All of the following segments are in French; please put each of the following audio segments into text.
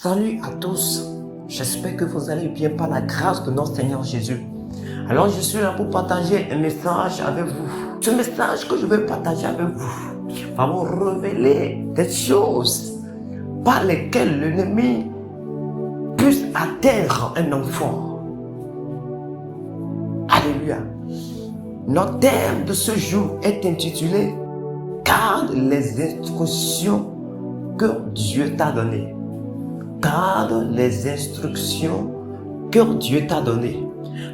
Salut à tous, j'espère que vous allez bien par la grâce de notre Seigneur Jésus. Alors je suis là pour partager un message avec vous. Ce message que je vais partager avec vous va vous révéler des choses par lesquelles l'ennemi puisse atteindre un enfant. Alléluia. Notre thème de ce jour est intitulé « Garde les instructions que Dieu t'a données ». Garde les instructions que Dieu t'a données.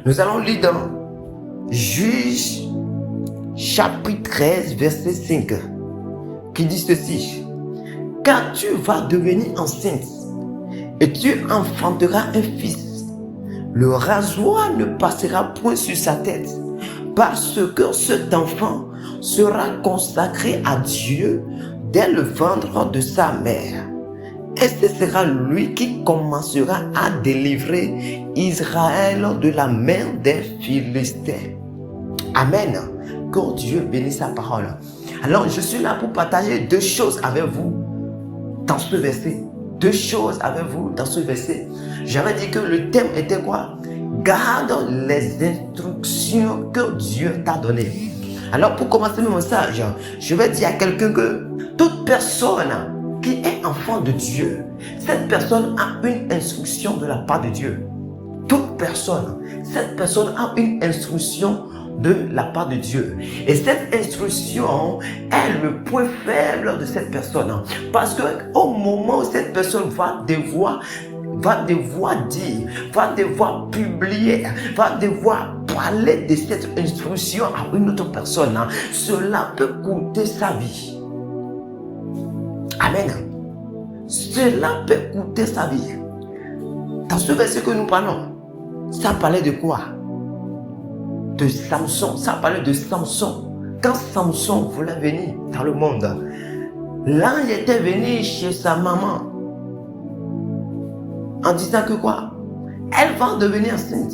Nous allons lire dans Juge chapitre 13 verset 5 qui dit ceci: car tu vas devenir enceinte et tu enfanteras un fils. Le rasoir ne passera point sur sa tête, parce que cet enfant sera consacré à Dieu dès le ventre de sa mère. Et ce sera lui qui commencera à délivrer Israël de la main des Philistins. Amen. Que Dieu bénisse sa parole. Alors, je suis là pour partager deux choses avec vous dans ce verset. Deux choses avec vous dans ce verset. J'avais dit que le thème était quoi? Garde les instructions que Dieu t'a données. Alors, pour commencer mon message, je vais dire à quelqu'un que toute personne qui est enfant de Dieu, cette personne a une instruction de la part de Dieu. Toute personne, cette personne a une instruction de la part de Dieu. Et cette instruction est le point faible de cette personne. Parce qu'au moment où cette personne va devoir dire, va devoir publier, va devoir parler de cette instruction à une autre personne, cela peut coûter sa vie. Amen. Cela peut coûter sa vie. Dans ce verset que nous parlons, ça parlait de quoi? De Samson. Ça parlait de Samson. Quand Samson voulait venir dans le monde, l'ange était venu chez sa maman en disant que quoi? Elle va devenir enceinte.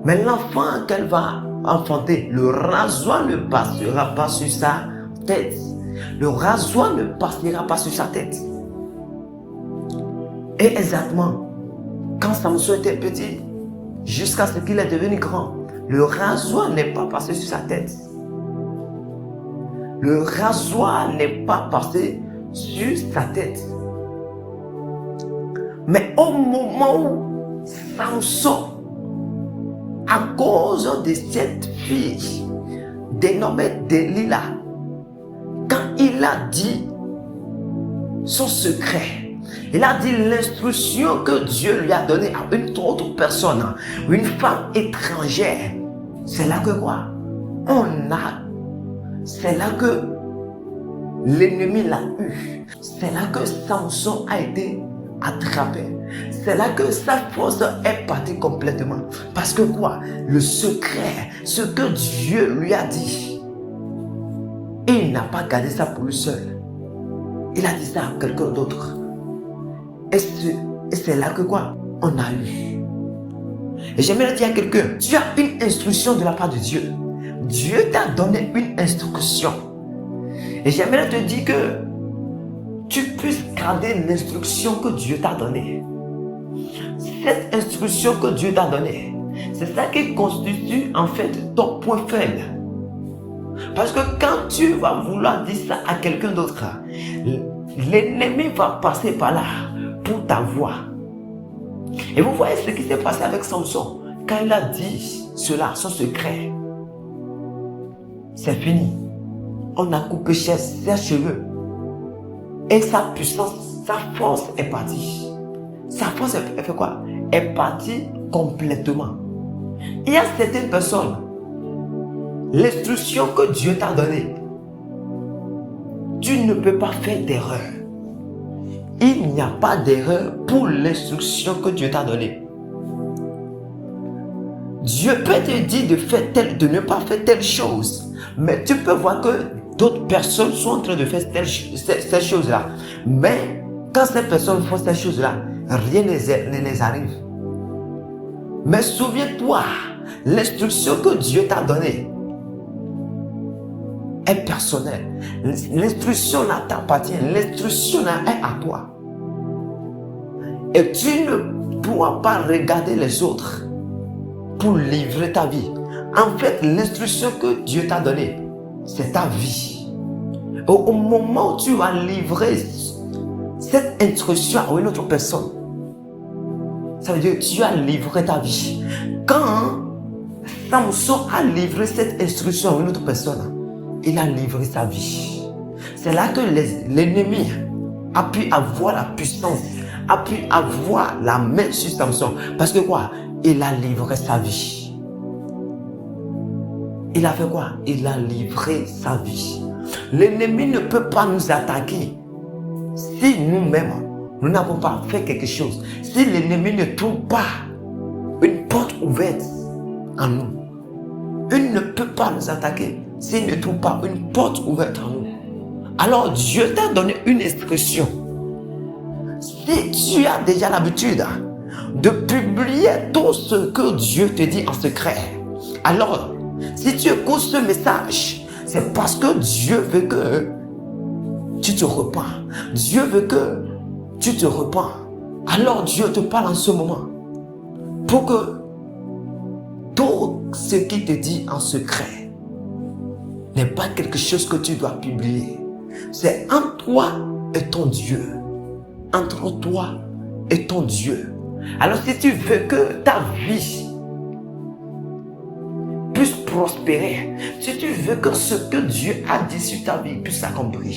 Mais l'enfant qu'elle va enfanter, le rasoir ne passera pas sur sa tête. Le rasoir ne passera pas sur sa tête. Et exactement, quand Samson était petit, jusqu'à ce qu'il est devenu grand, le rasoir n'est pas passé sur sa tête. Le rasoir n'est pas passé sur sa tête. Mais au moment où Samson, à cause de cette fille dénommée Delilah, quand il a dit son secret, il a dit l'instruction que Dieu lui a donnée à une autre personne, une femme étrangère. C'est là que quoi? C'est là que l'ennemi l'a eu. C'est là que Samson a été attrapé. C'est là que sa force est partie complètement. Parce que quoi? Le secret, ce que Dieu lui a dit, et il n'a pas gardé ça pour lui seul. Il a dit ça à quelqu'un d'autre. Et c'est là que quoi? On a eu. Et j'aimerais dire à quelqu'un, tu as une instruction de la part de Dieu. Dieu t'a donné une instruction. Et j'aimerais te dire que tu puisses garder l'instruction que Dieu t'a donnée. Cette instruction que Dieu t'a donnée, c'est ça qui constitue en fait ton point faible. Parce que quand tu vas vouloir dire ça à quelqu'un d'autre, l'ennemi va passer par là pour t'avoir. Et vous voyez ce qui s'est passé avec Samson. Quand il a dit cela, son secret, c'est fini. On a coupé ses cheveux. Et sa puissance, sa force est partie. Sa force est fait quoi? Est partie complètement. Il y a certaines personnes, l'instruction que Dieu t'a donnée, tu ne peux pas faire d'erreur. Il n'y a pas d'erreur pour l'instruction que Dieu t'a donnée. Dieu peut te dire de ne pas faire telle chose, mais tu peux voir que d'autres personnes sont en train de faire ces choses-là. Mais quand ces personnes font ces choses-là, rien ne les arrive. Mais souviens-toi, l'instruction que Dieu t'a donnée est personnelle. L'instruction là t'appartient. L'instruction là est à toi. Et tu ne pourras pas regarder les autres pour livrer ta vie. En fait, l'instruction que Dieu t'a donnée, c'est ta vie. Au moment où tu vas livrer cette instruction à une autre personne, ça veut dire que tu as livré ta vie. Quand Samson a livré cette instruction à une autre personne, il a livré sa vie. C'est là que l'ennemi a pu avoir la puissance, a pu avoir la main sur Samson. Parce que quoi? Il a livré sa vie. Il a fait quoi? Il a livré sa vie. L'ennemi ne peut pas nous attaquer si nous-mêmes, nous n'avons pas fait quelque chose. Si l'ennemi ne trouve pas une porte ouverte en nous, il ne peut pas nous attaquer s'il ne trouve pas une porte ouverte en nous. Alors Dieu t'a donné une instruction. Si tu as déjà l'habitude de publier tout ce que Dieu te dit en secret, alors si tu écoutes ce message, c'est parce que Dieu veut que tu te repens. Dieu veut que tu te repens. Alors Dieu te parle en ce moment pour que tout ce qu'il te dit en secret n'est pas quelque chose que tu dois publier. C'est entre toi et ton Dieu. Entre toi et ton Dieu. Alors si tu veux que ta vie puisse prospérer, si tu veux que ce que Dieu a dit sur ta vie puisse s'accomplir,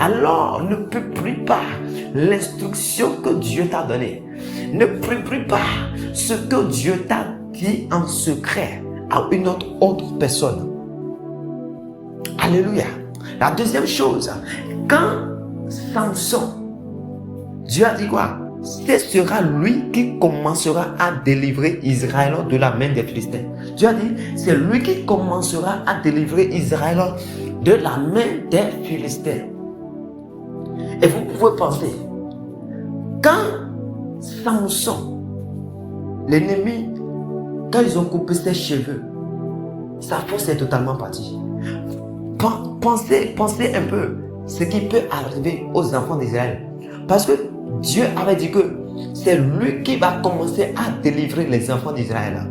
alors ne publie pas l'instruction que Dieu t'a donnée. Ne publie pas ce que Dieu t'a dit en secret à une autre personne. Alléluia. La deuxième chose, quand Samson, Dieu a dit quoi? Ce sera lui qui commencera à délivrer Israël de la main des Philistins. Dieu a dit, c'est lui qui commencera à délivrer Israël de la main des Philistins. Et vous pouvez penser, quand Samson, l'ennemi, quand ils ont coupé ses cheveux, sa force est totalement partie. Pensez un peu ce qui peut arriver aux enfants d'Israël. Parce que Dieu avait dit que c'est lui qui va commencer à délivrer les enfants d'Israël.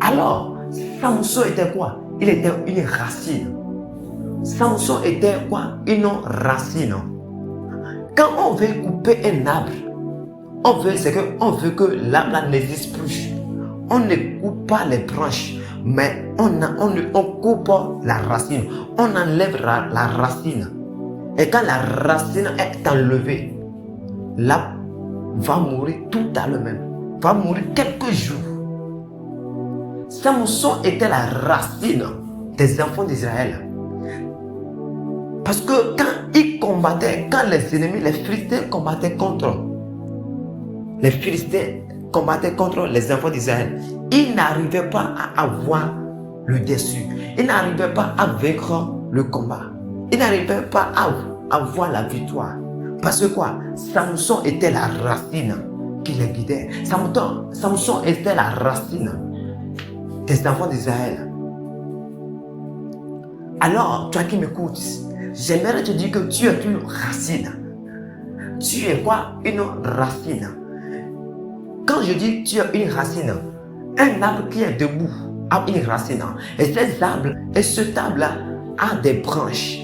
Alors, Samson était quoi? Il était une racine. Samson était quoi? Une racine. Quand on veut couper un arbre, on veut que l'arbre n'existe plus. On ne coupe pas les branches, mais on coupe la racine. On enlève la racine. Et quand la racine est enlevée, l'arbre va mourir tout à l'heure même. Va mourir quelques jours. Samson était la racine des enfants d'Israël. Parce que quand il combattait, quand les ennemis, les Philistins combattaient contre les enfants d'Israël, ils n'arrivaient pas à avoir le dessus. Ils n'arrivaient pas à vaincre le combat. Ils n'arrivaient pas à avoir la victoire. Parce que quoi? Samson était la racine qui les guidait. Samson était la racine des enfants d'Israël. Alors, toi qui m'écoutes, j'aimerais te dire que tu es une racine. Tu es quoi? Une racine. Quand je dis tu es une racine, un arbre qui est debout a une racine. Et cet arbre-là a des branches.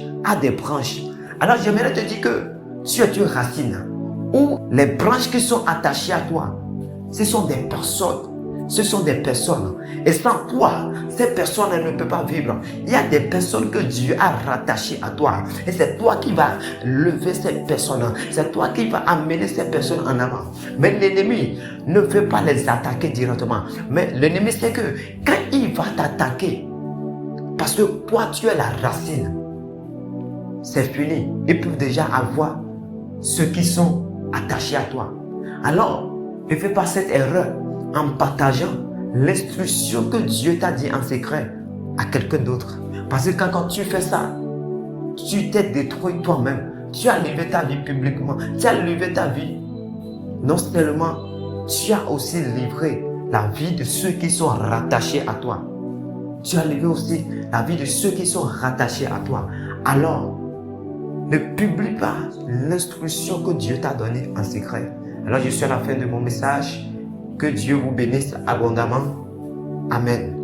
Alors j'aimerais te dire que tu es une racine. Où les branches qui sont attachées à toi, ce sont des personnes. Et sans toi, ces personnes ne peuvent pas vivre. Il y a des personnes que Dieu a rattachées à toi. Et c'est toi qui vas lever ces personnes. C'est toi qui vas amener ces personnes en avant. Mais l'ennemi ne veut pas les attaquer directement. Mais l'ennemi sait que quand il va t'attaquer, parce que toi tu es la racine, c'est fini. Ils peuvent déjà avoir ceux qui sont attachés à toi. Alors, ne fais pas cette erreur en partageant l'instruction que Dieu t'a dit en secret à quelqu'un d'autre. Parce que quand tu fais ça, tu t'es détruit toi-même. Tu as livré ta vie publiquement. Tu as livré ta vie. Non seulement, tu as aussi livré la vie de ceux qui sont rattachés à toi. Tu as livré aussi la vie de ceux qui sont rattachés à toi. Alors, ne publie pas l'instruction que Dieu t'a donnée en secret. Alors je suis à la fin de mon message. Que Dieu vous bénisse abondamment. Amen.